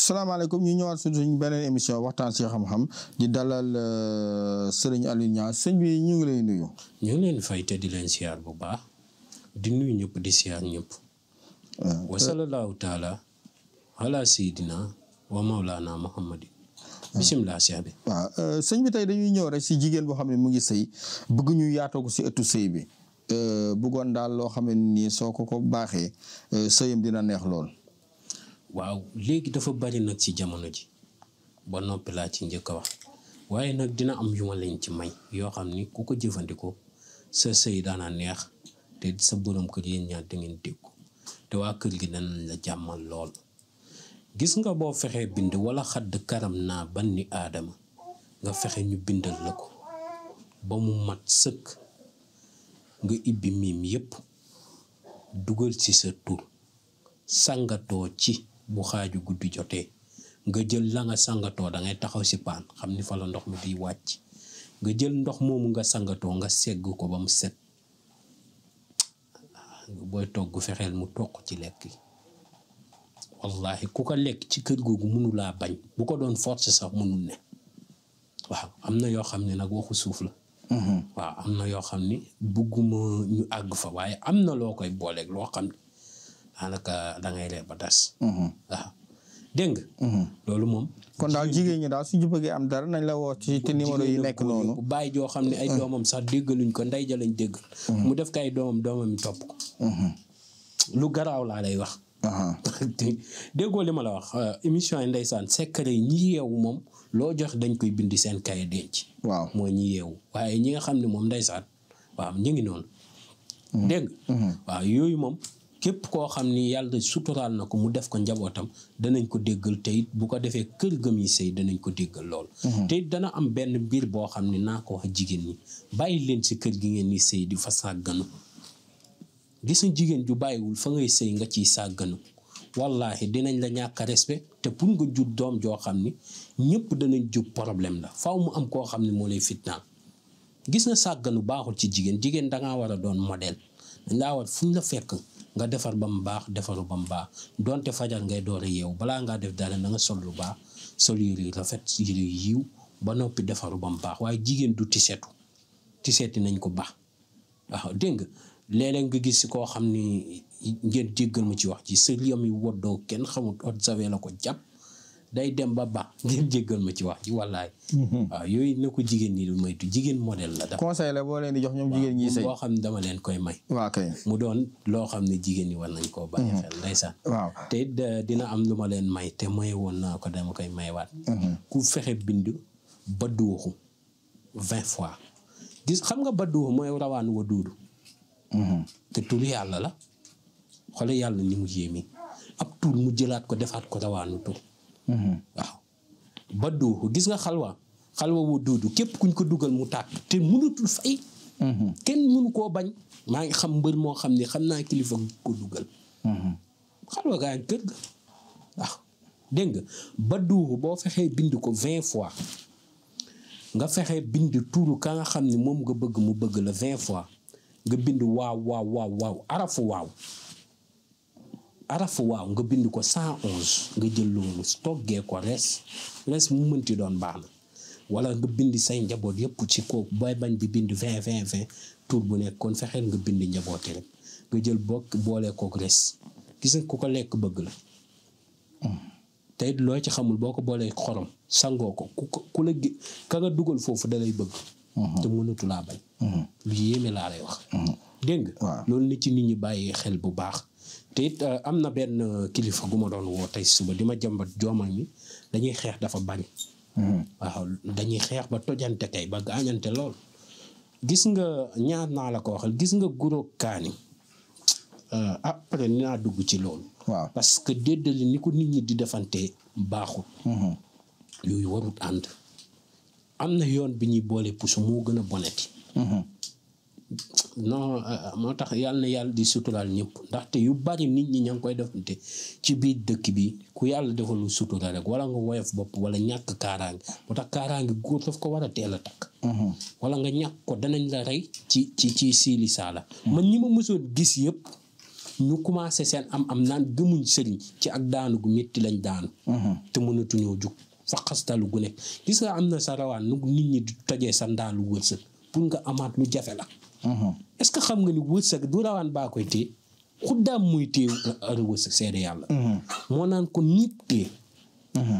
salaamaaleykum ñu ñëwaat suñu beneen émission waxtaan ci xam-xam di dalal Serigne Aliou Niang sëñ bi ñu ngi lay nuyu. ñu ngi leen fay te di leen siyaar bu baax di nuyu ñëpp di siyaar ñëpp. wa sallallahu taala ala sayidina wa maulana muhammadin. bisimilah Cheikh bi. waaw sëñ bi tey dañuy ñëw rek si jigéen boo xam ne mu ngi sëy bëgg ñu yaatoo ko si ëttu sëy bi bëggoon daal loo xam ne nii soo ko baaxee sëyam dina neex lool. waaw léegi dafa bari nag ci jamono ji ba noppi laa ci njëkk a wax waaye nag dina am yu ma leen ci may yoo xam ni ku ko jëfandikoo sa sëy daana neex te sa borom kër yéen ñaar da ngeen dégg te waa kër gi danañ la jàmmal lool. gis nga boo fexee bind wala xadd karam naa banni aadama nga fexe ñu bindal la ko ba mu mat sëkk nga ibbi miim yépp dugal ci sa tur sangatoo ci bu xaaju guddi jotee nga jël la nga sangatoo da ngay taxaw ci paan xam ni fa la ndox mi di wàcc nga jël ndox moomu nga sangatoo nga segg ko ba mu set booy togg fexeel mu toq ci lekk yi wallahi ku ko lekk ci kër googu mënulaa bañ bu ko doon force sax mënul ne waaw am na yoo xam ne nag waxu suuf la waaw am na yoo xam ni bugguma ñu àgg fa waaye am na loo koy booleeg loo xam ne daanaka da ngay reer ba tas. waaw dégg nga. loolu moom. kon daal jigéen ñi daal suñu bëggee am dara nañ la woo ci te numéro yi nekk noonu. bu bàyyi joo xam ne ay doomam sax déggaluñ ko ndey ja lañ dégg. mu def kay doomam yi topp ko. lu garaaw laa lay wax. déggoo li ma la wax émission yi ndeysaan secret yi ñi yeewu moom loo jox dañ koy bindi seen kay denc. waaw mooy ñi yeewu waaye ñi nga xam ne moom ndeysaan waaw ñu ngi noonu. dégg waaw yooyu moom. képp koo xam ni yàlla suturaal na ko mu def ko njabootam danañ ko déggal te it bu ko defee kër gëm yi sëy danañ ko déggal lool. te it dana am benn mbir boo xam ne naa ko wax jigéen ñi bàyyi leen si kër gi ngeen ni sëy di fa sàgganu gis nga jigéen ju bàyyiwul fa ngay sëy nga ciy sàgganu wallahi dinañ la ñàkk a respect te pour nga jur doom joo xam ni ñëpp danañ jub problème la faaw mu am koo xam ne moo lay fitnaal gis nga sàgganu baaxul ci jigéen dangaa war a doon modèle dañ laa war fu ñu la fekk. nga defar ba mu baax defaru ba mu baax donte fajar ngay door a yeewu balaa ngaa def dara na nga sol lu baax sol yére yu rafet yére yu yiw ba noppi defaru ba mu baax waaye jigéen du tiseeti nañ ko baax waaw dégg nga léeg-léeg nga gis koo xam ni ngeen jéggal ma ci wax ci sa yam yi woddoo kenn xamut ot sawe la ko jàpp day dem ba baax ngeen jéggal ma ci wax ci wallaay. waaw yooyu na ko jigéen ñi moytu jigéen modèle la. conseil la boo leen di jox ñoom jigéen ñi sëy boo xam ne dama leen koy may. waaw kay mu doon loo xam ne jigéen ñi war nañ koo bàyyi xel ndeysaan. waaw te it dina am lu ma leen may te maye woon naa ko dama koy mayewaat. ku fexe bind badduuxu 20 fois gis xam nga badduuxu mooy rawaan wa duudu. te tur yàlla la xoole yàlla ni mu yéemi ab tur mu jëlaat ko defaat ko rawaanu tur. waaw badduuxu gis nga xalwa wa duudu képp kuñ ko dugal mu tàkk te mënatul fay. kenn mënu koo bañ. maa ngi xam mbër moo xam ne xam naa kilifa ko dugal. xalwa gaa ngi kër ga waaw dégg nga badduuxu boo fexee bind ko 20 fois nga fexee bind turu ka nga xam ne moom nga bëgg mu bëgg la 20 fois nga bind waaw arafu waaw nga bind ko 111 nga jël loolu toggee ko res mu mënti doon baax na wala nga bind say njaboot yëpp ci kooku booy bañ bi bind 20 tur bu nekk kon fexeel nga bind njabooti rek nga jël bokk boolee kook res gis nga ku ko lekk bëgg la te it loo ci xamul boo ko boolee xorom sangoo ko ku la ka nga dugal foofu da lay bëgg te mënatu laa bañ lu yéeme laa lay wax dégg nga loolu nit ci nit ñi bàyyi xel bu baax te it am na benn kilifa gu ma doon woo tey suba di ma jàmbat jooma mi dañuy xeex dafa bañ waaw dañuy xeex ba tojante kay ba gaañante lool gis nga ñaar naa la ko waxal gis nga guro kaani après dinaa dugg ci loolu waaw parce que déddali ni ko nit ñi di defante baaxul yooyu warut ànd am na yoon bi ñuy boole puso moo gën a boneti non moo tax yàlla na yàlla di suturaal ñëpp ndaxte yu bari nit ñi ña ngi koy defante ci biir dëkk bi ku yàlla defal lu sutura rek wala nga woyof bopp wala ñàkk kaaraange moo tax kaaraange góor daf ko war a teel a takk wala nga ñàkk ko danañ la rey ci siili saala man ñi ma mësoon gis yëpp ñu commencé seen am naan gëmuñ sëriñ ci ak daanu gu métti lañ daanu. te mënatuñoo jug fa xastalu gu nekk gis nga am na sa rawaan nu nit ñi di tojee sa ndaalu wërsëg pour nga amaat lu jafe la. est-ce que xam nga ni wërsëg du rawaan baa koy téye xuddaam muy téye wërsëg seede yàlla. moo naan ko nit téye.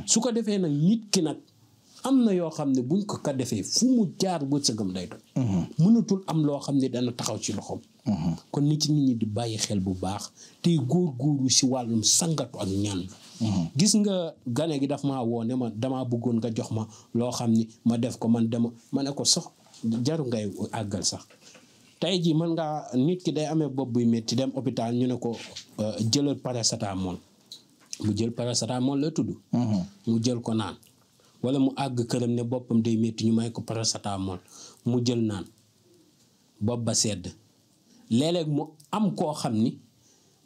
su ko defee nag nit ki nag am na yoo xam ne buñ ko ka defee fu mu jaar wërsëgam day doon. mënatul am loo xam ne dana taxaw ci loxoom. kon nit ñi di bàyyi xel bu baax tey góor-góorlu si wàllum sangatu ak ñaan. gis nga gane gi daf maa woo ne ma damaa bëggoon nga jox ma loo xam ni ma def ko man dama ma ne ko sox jaru ngay àggal sax tey jii mën ngaa nit ki day amee bopp buy métti dem hôpital ñu ne ko jëlal paracétamol mu jël paracétamol la tudd. mu jël ko naan wala mu àgg këram ne boppam day métti ñu may ko paracétamol mu jël naan bopp ba sedd léeg-léeg mu am koo xam ni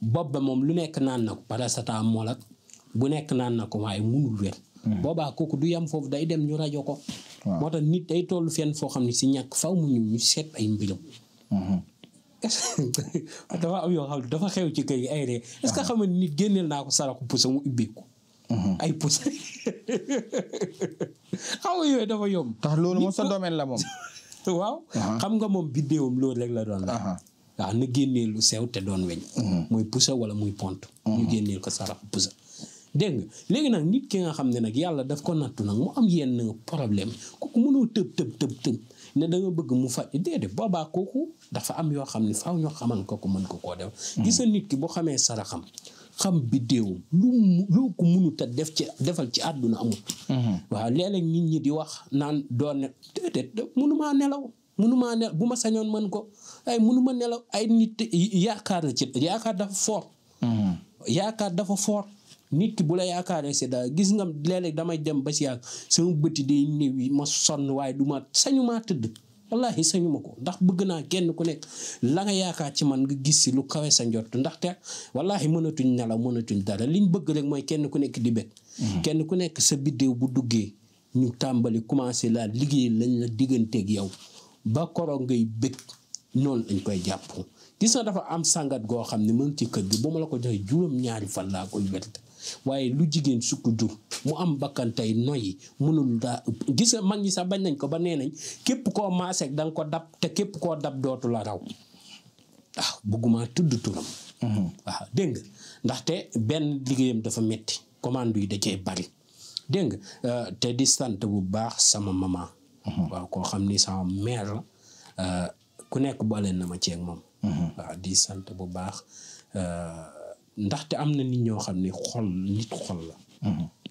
bopp ba moom lu nekk naan na ko paracétamol ak bu nekk naan na ko waaye munul wér. boobaa kooku du yam foofu day dem ñu rajo ko. moo tax nit day toll fenn foo xam ne si ñàkk faw mu ñu seet ay mbiram. dafa am yoo xam ne dafa xew ci kër yi ay ree est-ce que xam nga nit génneel naa ko saraxu pusa mu ubbeeku. ay pusa xam nga yooyu dafa yomb. tax loolu moom sa domaine la moom. waaw xam nga moom biddéewam loolu rek la doon la. waaw na génneel lu sew te doon weñ. muy pusa wala muy pont. ñu génneel ko saraxu pusa. dégg nga léegi nag nit ki nga xam ne nag yàlla daf ko nattu nag mu am yenn problème kooku mënoo tëb ne da nga bëgg mu faj déedéet boobaa kooku dafa am yoo xam ne faaw ñoo xaman ko mën ko koo def. gis nga nit ki boo xamee saraxam xam biddéewam lu ko mënut a defal ci àdduna amul. waaw léeg-léeg nit ñi di wax naan doon ne déedéet mënumaa nelaw bu ma sañoon mën ko ay mënuma nelaw ay nit yaakaar na ci yaakaar dafa fort. yaakaar dafa fort. nit ki bu la yaakaaree si daal gis nga léeg-léeg damay dem ba si yàgg sama bëti day néew yi ma sonn waaye du ma sañu maa tëdd wallaahi sañu ma ko ndax bëgg naa kenn ku nekk la nga yaakaar ci man nga gis si lu kawe sa njort ndaxte wallaahi mënatuñ nelaw mënatuñ dara liñ bëgg rek mooy kenn ku nekk di bëgg. kenn ku nekk sa biddéew bu duggee ñu tàmbali commencé laa liggéey lañ la digganteeg yow ba koroog ngay bëgg noonu lañ koy jàpp gis nga dafa am sangat goo xam ne mën ci kër gi bu ma la ko joxee juróom-ñaari fan laa koy werte waaye lu jigéen sukk jur mu am bakkan tey noyyi mënul daa gis nga mag ñi sax bañ nañ ko ba nee nañ képp koo maaseeg da nga ko dab te képp koo dab dootu la raw waaw bëgguma tudd turam. waaw dégg nga ndaxte benn liggéeyam dafa metti commande yi da cee bari dégg nga te di sant bu baax sama maman. waaw koo xam ni sama mère la ku nekk boole na ma ceeg moom. waaw di sant bu baax. ndaxte am na nit ñoo xam ne nit xol la.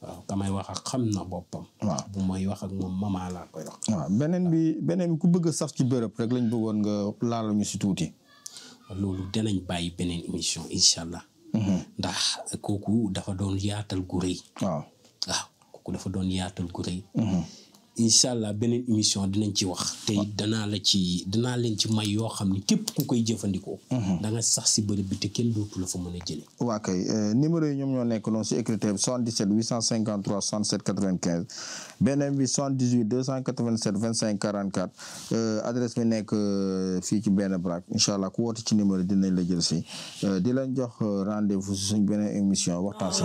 waaw kamay wax ak xam na boppam. waaw bu may wax ak moom mama laa koy wax. waaw beneen bi ku bëgg a saf ci bërëb rek lañ bëggoon nga laal ñu si tuuti. loolu danañ bàyyi beneen émission incha allah. ndax kooku dafa doon yaatal gu rëy. waaw kooku dafa doon yaatal gu rëy. incha allah beneen émission dinañ ci wax te danaa leen ci may yoo xam ne képp ku koy jëfandikoo. da nga sax si bërëb bi te kenn dootu la fa mën a jëlee. waa kay numéro yi ñoom ñoo nekk noonu si écriture bi 77 853 67 95 beneen bi 78 287 25 44 adresse bi nekk fii ci benn braak incha allah ku woote ci numéro dinañ la jël si di leen jox rendez-vous si suñ beneen émission waxtaan si.